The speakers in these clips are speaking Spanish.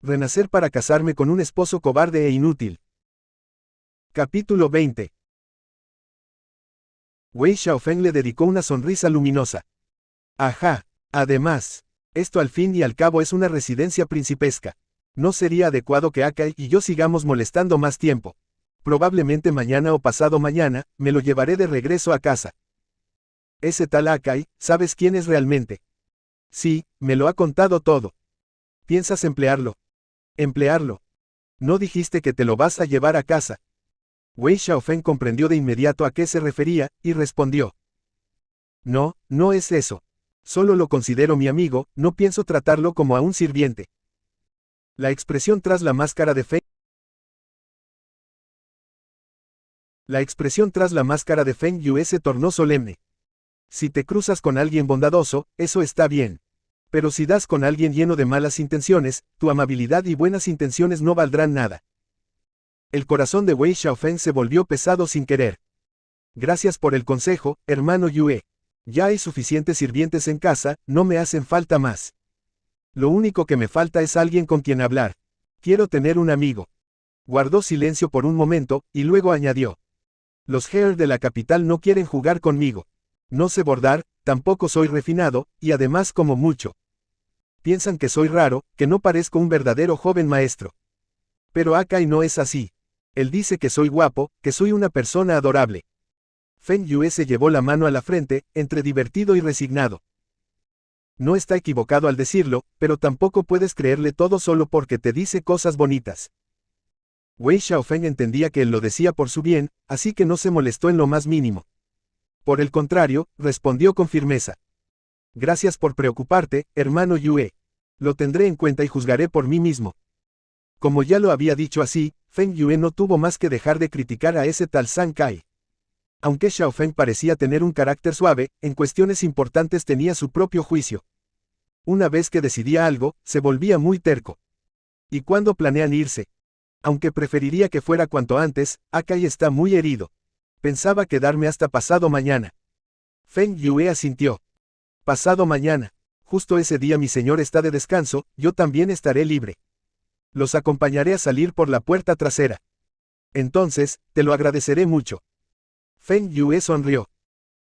Renacer para casarme con un esposo cobarde e inútil. Capítulo 20. Wei Xiaofeng le dedicó una sonrisa luminosa. Ajá. Además, esto al fin y al cabo es una residencia principesca. No sería adecuado que Akai y yo sigamos molestando más tiempo. Probablemente mañana o pasado mañana, me lo llevaré de regreso a casa. Ese tal Akai, ¿sabes quién es realmente? Sí, me lo ha contado todo. ¿Piensas emplearlo? ¿Emplearlo? ¿No dijiste que te lo vas a llevar a casa? Wei Xiaofeng comprendió de inmediato a qué se refería, y respondió. No, no es eso. Solo lo considero mi amigo, no pienso tratarlo como a un sirviente. La expresión tras la máscara de Feng Yue se tornó solemne. Si te cruzas con alguien bondadoso, eso está bien. Pero si das con alguien lleno de malas intenciones, tu amabilidad y buenas intenciones no valdrán nada. El corazón de Wei Xiaofeng se volvió pesado sin querer. Gracias por el consejo, hermano Yue. Ya hay suficientes sirvientes en casa, no me hacen falta más. Lo único que me falta es alguien con quien hablar. Quiero tener un amigo. Guardó silencio por un momento, y luego añadió. Los Heir de la capital no quieren jugar conmigo. No sé bordar, tampoco soy refinado, y además como mucho. Piensan que soy raro, que no parezco un verdadero joven maestro. Pero Akai no es así. Él dice que soy guapo, que soy una persona adorable. Feng Yue se llevó la mano a la frente, entre divertido y resignado. No está equivocado al decirlo, pero tampoco puedes creerle todo solo porque te dice cosas bonitas. Wei Xiaofeng entendía que él lo decía por su bien, así que no se molestó en lo más mínimo. Por el contrario, respondió con firmeza. Gracias por preocuparte, hermano Yue. Lo tendré en cuenta y juzgaré por mí mismo. Como ya lo había dicho así, Feng Yue no tuvo más que dejar de criticar a ese tal San Kai. Aunque Xiaofeng parecía tener un carácter suave, en cuestiones importantes tenía su propio juicio. Una vez que decidía algo, se volvía muy terco. ¿Y cuándo planean irse? Aunque preferiría que fuera cuanto antes, Akai está muy herido. Pensaba quedarme hasta pasado mañana. Feng Yue asintió. Pasado mañana. Justo ese día mi señor está de descanso, yo también estaré libre. Los acompañaré a salir por la puerta trasera. Entonces, te lo agradeceré mucho. Feng Yue sonrió.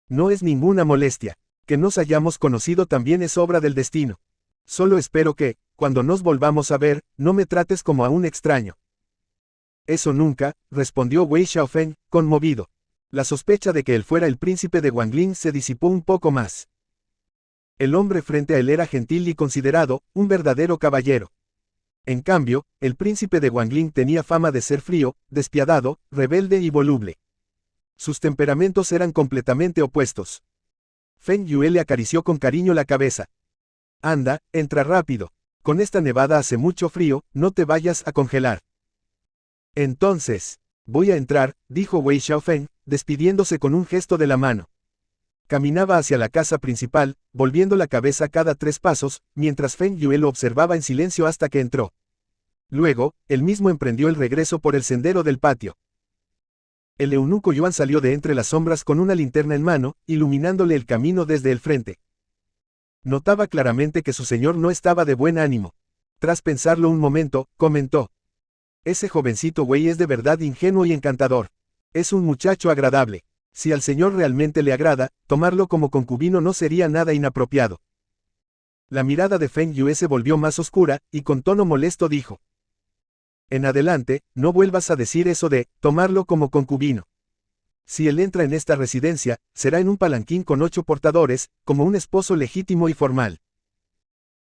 No es ninguna molestia. Que nos hayamos conocido también es obra del destino. Solo espero que, cuando nos volvamos a ver, no me trates como a un extraño. Eso nunca, respondió Wei Xiaofeng, conmovido. La sospecha de que él fuera el príncipe de Guanglin se disipó un poco más. El hombre frente a él era gentil y considerado, un verdadero caballero. En cambio, el príncipe de Guanglin tenía fama de ser frío, despiadado, rebelde y voluble. Sus temperamentos eran completamente opuestos. Feng Yue le acarició con cariño la cabeza. Anda, entra rápido. Con esta nevada hace mucho frío, no te vayas a congelar. Entonces, voy a entrar, dijo Wei Xiaofeng, despidiéndose con un gesto de la mano. Caminaba hacia la casa principal, volviendo la cabeza cada 3 pasos, mientras Feng Yue lo observaba en silencio hasta que entró. Luego, él mismo emprendió el regreso por el sendero del patio. El eunuco Yuan salió de entre las sombras con una linterna en mano, iluminándole el camino desde el frente. Notaba claramente que su señor no estaba de buen ánimo. Tras pensarlo un momento, comentó. Ese jovencito Wei es de verdad ingenuo y encantador. Es un muchacho agradable. Si al señor realmente le agrada, tomarlo como concubino no sería nada inapropiado. La mirada de Feng Yue se volvió más oscura, y con tono molesto dijo. En adelante, no vuelvas a decir eso de, tomarlo como concubino. Si él entra en esta residencia, será en un palanquín con 8 portadores, como un esposo legítimo y formal.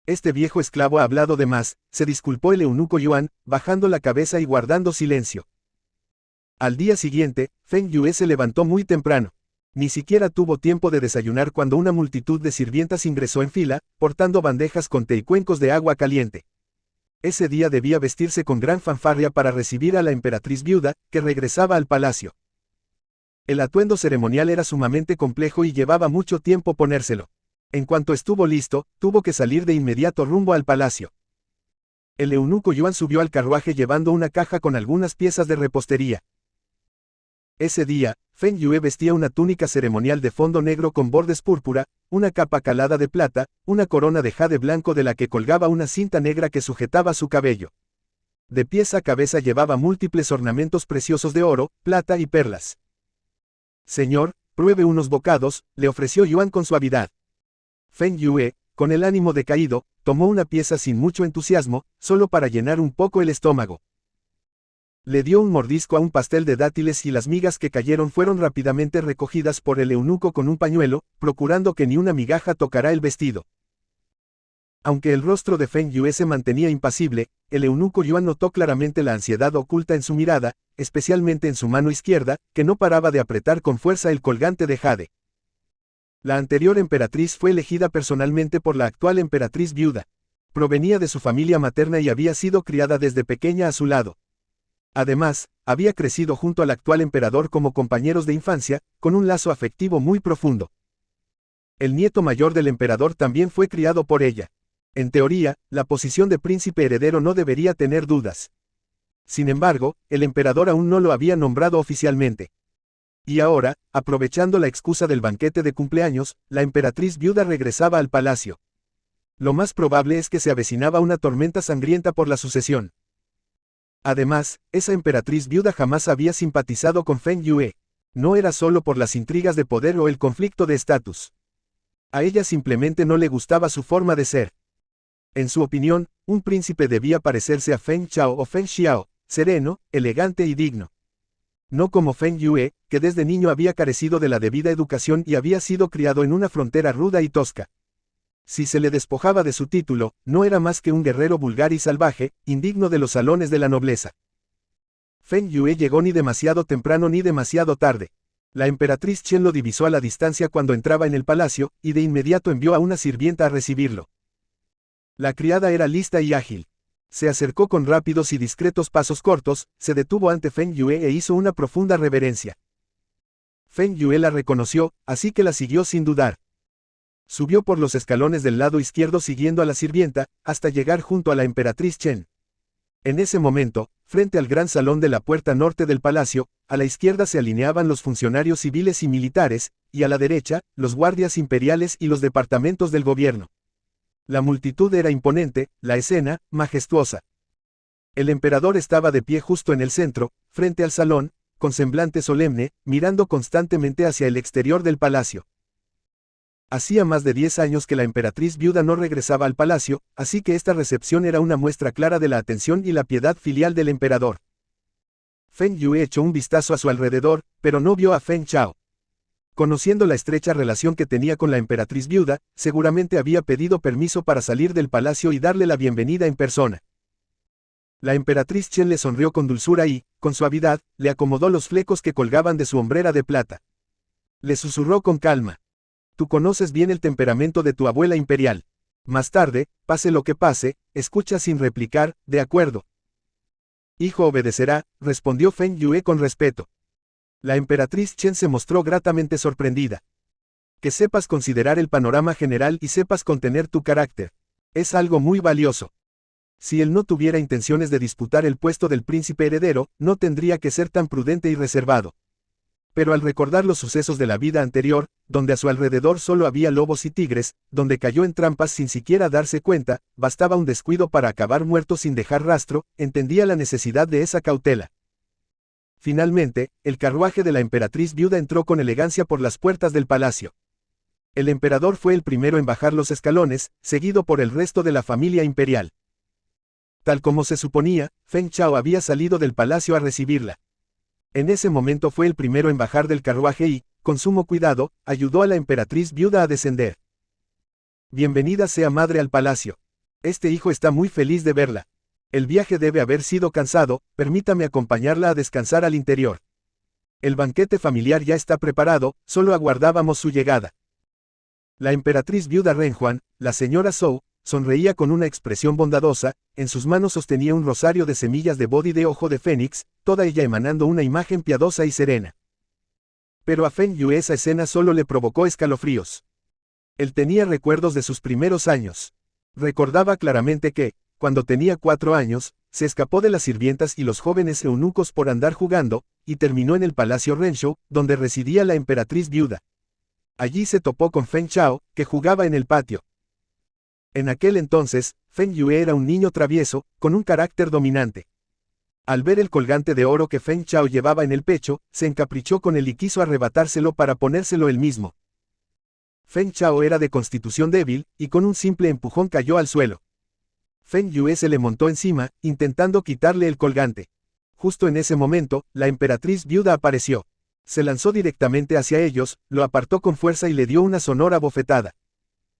Este viejo esclavo ha hablado de más, se disculpó el eunuco Yuan, bajando la cabeza y guardando silencio. Al día siguiente, Feng Yue se levantó muy temprano. Ni siquiera tuvo tiempo de desayunar cuando una multitud de sirvientas ingresó en fila, portando bandejas con té y cuencos de agua caliente. Ese día debía vestirse con gran fanfarria para recibir a la emperatriz viuda, que regresaba al palacio. El atuendo ceremonial era sumamente complejo y llevaba mucho tiempo ponérselo. En cuanto estuvo listo, tuvo que salir de inmediato rumbo al palacio. El eunuco Yuan subió al carruaje llevando una caja con algunas piezas de repostería. Ese día, Feng Yue vestía una túnica ceremonial de fondo negro con bordes púrpura, una capa calada de plata, una corona de jade blanco de la que colgaba una cinta negra que sujetaba su cabello. De pies a cabeza llevaba múltiples ornamentos preciosos de oro, plata y perlas. Señor, pruebe unos bocados, le ofreció Yuan con suavidad. Feng Yue, con el ánimo decaído, tomó una pieza sin mucho entusiasmo, solo para llenar un poco el estómago. Le dio un mordisco a un pastel de dátiles y las migas que cayeron fueron rápidamente recogidas por el eunuco con un pañuelo, procurando que ni una migaja tocara el vestido. Aunque el rostro de Feng Yue se mantenía impasible, el eunuco Yuan notó claramente la ansiedad oculta en su mirada, especialmente en su mano izquierda, que no paraba de apretar con fuerza el colgante de jade. La anterior emperatriz fue elegida personalmente por la actual emperatriz viuda. Provenía de su familia materna y había sido criada desde pequeña a su lado. Además, había crecido junto al actual emperador como compañeros de infancia, con un lazo afectivo muy profundo. El nieto mayor del emperador también fue criado por ella. En teoría, la posición de príncipe heredero no debería tener dudas. Sin embargo, el emperador aún no lo había nombrado oficialmente. Y ahora, aprovechando la excusa del banquete de cumpleaños, la emperatriz viuda regresaba al palacio. Lo más probable es que se avecinaba una tormenta sangrienta por la sucesión. Además, esa emperatriz viuda jamás había simpatizado con Feng Yue. No era solo por las intrigas de poder o el conflicto de estatus. A ella simplemente no le gustaba su forma de ser. En su opinión, un príncipe debía parecerse a Feng Chao o Feng Xiao, sereno, elegante y digno. No como Feng Yue, que desde niño había carecido de la debida educación y había sido criado en una frontera ruda y tosca. Si se le despojaba de su título, no era más que un guerrero vulgar y salvaje, indigno de los salones de la nobleza. Feng Yue llegó ni demasiado temprano ni demasiado tarde. La emperatriz Chen lo divisó a la distancia cuando entraba en el palacio, y de inmediato envió a una sirvienta a recibirlo. La criada era lista y ágil. Se acercó con rápidos y discretos pasos cortos, se detuvo ante Feng Yue e hizo una profunda reverencia. Feng Yue la reconoció, así que la siguió sin dudar. Subió por los escalones del lado izquierdo siguiendo a la sirvienta, hasta llegar junto a la emperatriz Chen. En ese momento, frente al gran salón de la puerta norte del palacio, a la izquierda se alineaban los funcionarios civiles y militares, y a la derecha, los guardias imperiales y los departamentos del gobierno. La multitud era imponente, la escena, majestuosa. El emperador estaba de pie justo en el centro, frente al salón, con semblante solemne, mirando constantemente hacia el exterior del palacio. Hacía más de 10 años que la emperatriz viuda no regresaba al palacio, así que esta recepción era una muestra clara de la atención y la piedad filial del emperador. Feng Yue echó un vistazo a su alrededor, pero no vio a Feng Chao. Conociendo la estrecha relación que tenía con la emperatriz viuda, seguramente había pedido permiso para salir del palacio y darle la bienvenida en persona. La emperatriz Chen le sonrió con dulzura y, con suavidad, le acomodó los flecos que colgaban de su hombrera de plata. Le susurró con calma. Tú conoces bien el temperamento de tu abuela imperial. Más tarde, pase lo que pase, escucha sin replicar, de acuerdo. Hijo obedecerá, respondió Feng Yue con respeto. La emperatriz Chen se mostró gratamente sorprendida. Que sepas considerar el panorama general y sepas contener tu carácter. Es algo muy valioso. Si él no tuviera intenciones de disputar el puesto del príncipe heredero, no tendría que ser tan prudente y reservado. Pero al recordar los sucesos de la vida anterior, donde a su alrededor solo había lobos y tigres, donde cayó en trampas sin siquiera darse cuenta, bastaba un descuido para acabar muerto sin dejar rastro, entendía la necesidad de esa cautela. Finalmente, el carruaje de la emperatriz viuda entró con elegancia por las puertas del palacio. El emperador fue el primero en bajar los escalones, seguido por el resto de la familia imperial. Tal como se suponía, Feng Chao había salido del palacio a recibirla. En ese momento fue el primero en bajar del carruaje y, con sumo cuidado, ayudó a la emperatriz viuda a descender. Bienvenida sea madre al palacio. Este hijo está muy feliz de verla. El viaje debe haber sido cansado, permítame acompañarla a descansar al interior. El banquete familiar ya está preparado, solo aguardábamos su llegada. La emperatriz viuda Renjuan, la señora Zhou, sonreía con una expresión bondadosa, en sus manos sostenía un rosario de semillas de body de ojo de fénix, toda ella emanando una imagen piadosa y serena. Pero a Feng Yue esa escena solo le provocó escalofríos. Él tenía recuerdos de sus primeros años. Recordaba claramente que, cuando tenía 4 años, se escapó de las sirvientas y los jóvenes eunucos por andar jugando, y terminó en el palacio Renshou, donde residía la emperatriz viuda. Allí se topó con Feng Chao, que jugaba en el patio. En aquel entonces, Feng Yue era un niño travieso, con un carácter dominante. Al ver el colgante de oro que Feng Chao llevaba en el pecho, se encaprichó con él y quiso arrebatárselo para ponérselo él mismo. Feng Chao era de constitución débil, y con un simple empujón cayó al suelo. Feng Yue se le montó encima, intentando quitarle el colgante. Justo en ese momento, la emperatriz viuda apareció. Se lanzó directamente hacia ellos, lo apartó con fuerza y le dio una sonora bofetada.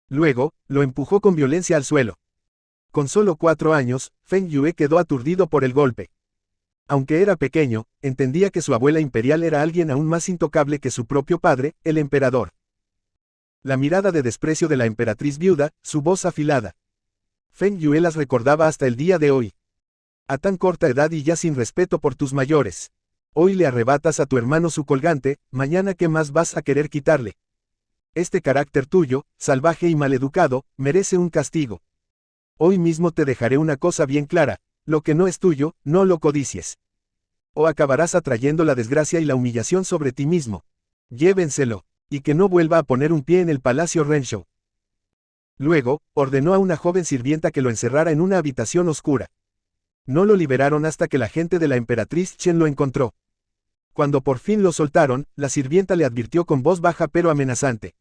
Luego, lo empujó con violencia al suelo. Con solo 4 años, Feng Yue quedó aturdido por el golpe. Aunque era pequeño, entendía que su abuela imperial era alguien aún más intocable que su propio padre, el emperador. La mirada de desprecio de la emperatriz viuda, su voz afilada. Feng Yue las recordaba hasta el día de hoy. A tan corta edad y ya sin respeto por tus mayores. Hoy le arrebatas a tu hermano su colgante, mañana ¿qué más vas a querer quitarle? Este carácter tuyo, salvaje y maleducado, merece un castigo. Hoy mismo te dejaré una cosa bien clara, lo que no es tuyo, no lo codicies. O acabarás atrayendo la desgracia y la humillación sobre ti mismo. Llévenselo. Y que no vuelva a poner un pie en el palacio Renshou. Luego, ordenó a una joven sirvienta que lo encerrara en una habitación oscura. No lo liberaron hasta que la gente de la emperatriz Chen lo encontró. Cuando por fin lo soltaron, la sirvienta le advirtió con voz baja pero amenazante.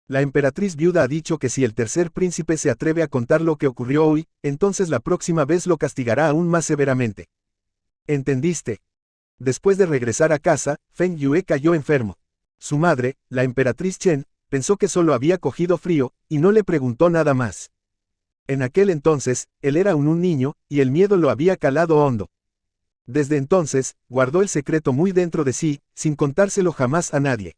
La emperatriz viuda ha dicho que si el tercer príncipe se atreve a contar lo que ocurrió hoy, entonces la próxima vez lo castigará aún más severamente. ¿Entendiste? Después de regresar a casa, Feng Yue cayó enfermo. Su madre, la emperatriz Chen, pensó que solo había cogido frío, y no le preguntó nada más. En aquel entonces, él era aún un niño, y el miedo lo había calado hondo. Desde entonces, guardó el secreto muy dentro de sí, sin contárselo jamás a nadie.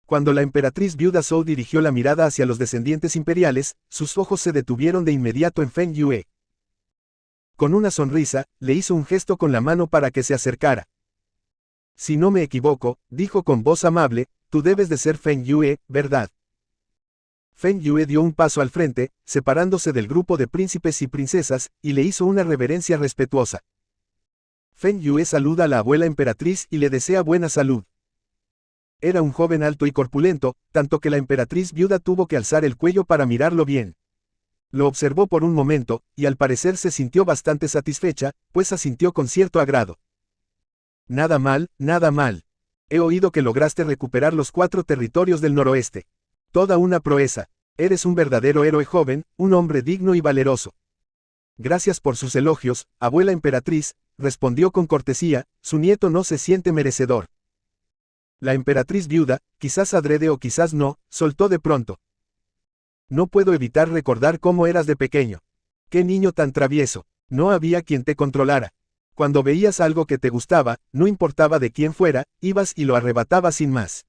Cuando la emperatriz viuda Zhou dirigió la mirada hacia los descendientes imperiales, sus ojos se detuvieron de inmediato en Feng Yue. Con una sonrisa, le hizo un gesto con la mano para que se acercara. Si no me equivoco, dijo con voz amable, tú debes de ser Feng Yue, ¿verdad? Feng Yue dio un paso al frente, separándose del grupo de príncipes y princesas, y le hizo una reverencia respetuosa. Feng Yue saluda a la abuela emperatriz y le desea buena salud. Era un joven alto y corpulento, tanto que la emperatriz viuda tuvo que alzar el cuello para mirarlo bien. Lo observó por un momento, y al parecer se sintió bastante satisfecha, pues asintió con cierto agrado. Nada mal, nada mal. He oído que lograste recuperar los 4 territorios del noroeste. Toda una proeza. Eres un verdadero héroe joven, un hombre digno y valeroso. Gracias por sus elogios, abuela emperatriz, respondió con cortesía, su nieto no se siente merecedor. La emperatriz viuda, quizás adrede o quizás no, soltó de pronto. No puedo evitar recordar cómo eras de pequeño. Qué niño tan travieso. No había quien te controlara. Cuando veías algo que te gustaba, no importaba de quién fuera, ibas y lo arrebatabas sin más.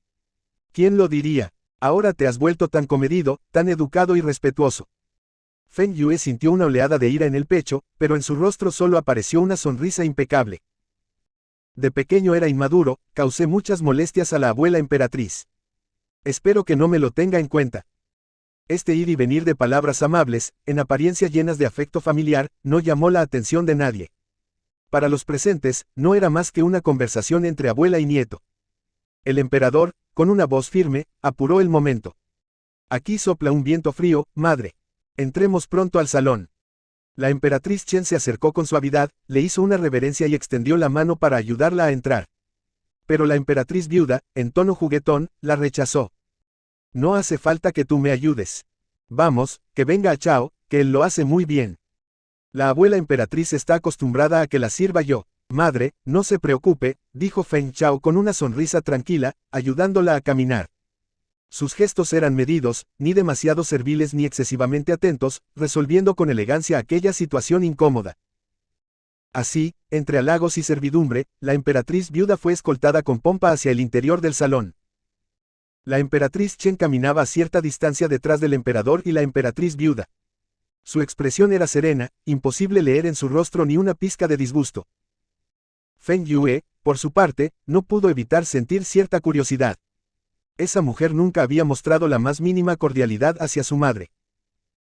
¿Quién lo diría? Ahora te has vuelto tan comedido, tan educado y respetuoso. Feng Yue sintió una oleada de ira en el pecho, pero en su rostro solo apareció una sonrisa impecable. De pequeño era inmaduro, causé muchas molestias a la abuela emperatriz. Espero que no me lo tenga en cuenta. Este ir y venir de palabras amables, en apariencia llenas de afecto familiar, no llamó la atención de nadie. Para los presentes, no era más que una conversación entre abuela y nieto. El emperador, con una voz firme, apuró el momento. Aquí sopla un viento frío, madre. Entremos pronto al salón. La emperatriz Chen se acercó con suavidad, le hizo una reverencia y extendió la mano para ayudarla a entrar. Pero la emperatriz viuda, en tono juguetón, la rechazó. No hace falta que tú me ayudes. Vamos, que venga a Chao, que él lo hace muy bien. La abuela emperatriz está acostumbrada a que la sirva yo. Madre, no se preocupe, dijo Feng Chao con una sonrisa tranquila, ayudándola a caminar. Sus gestos eran medidos, ni demasiado serviles ni excesivamente atentos, resolviendo con elegancia aquella situación incómoda. Así, entre halagos y servidumbre, la emperatriz viuda fue escoltada con pompa hacia el interior del salón. La emperatriz Chen caminaba a cierta distancia detrás del emperador y la emperatriz viuda. Su expresión era serena, imposible leer en su rostro ni una pizca de disgusto. Feng Yue, por su parte, no pudo evitar sentir cierta curiosidad. Esa mujer nunca había mostrado la más mínima cordialidad hacia su madre.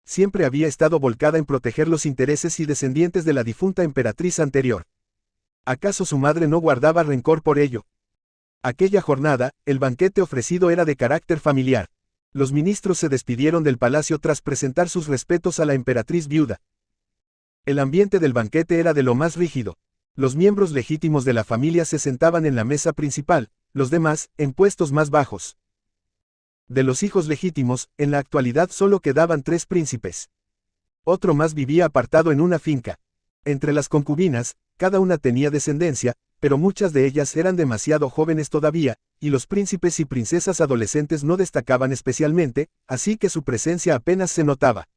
Siempre había estado volcada en proteger los intereses y descendientes de la difunta emperatriz anterior. ¿Acaso su madre no guardaba rencor por ello? Aquella jornada, el banquete ofrecido era de carácter familiar. Los ministros se despidieron del palacio tras presentar sus respetos a la emperatriz viuda. El ambiente del banquete era de lo más rígido. Los miembros legítimos de la familia se sentaban en la mesa principal, los demás, en puestos más bajos. De los hijos legítimos, en la actualidad solo quedaban 3 príncipes. Otro más vivía apartado en una finca. Entre las concubinas, cada una tenía descendencia, pero muchas de ellas eran demasiado jóvenes todavía, y los príncipes y princesas adolescentes no destacaban especialmente, así que su presencia apenas se notaba.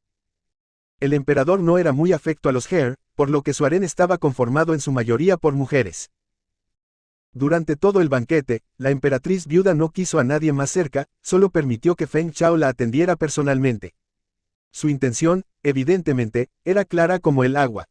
El emperador no era muy afecto a los Heir, por lo que su harén estaba conformado en su mayoría por mujeres. Durante todo el banquete, la emperatriz viuda no quiso a nadie más cerca, solo permitió que Feng Chao la atendiera personalmente. Su intención, evidentemente, era clara como el agua.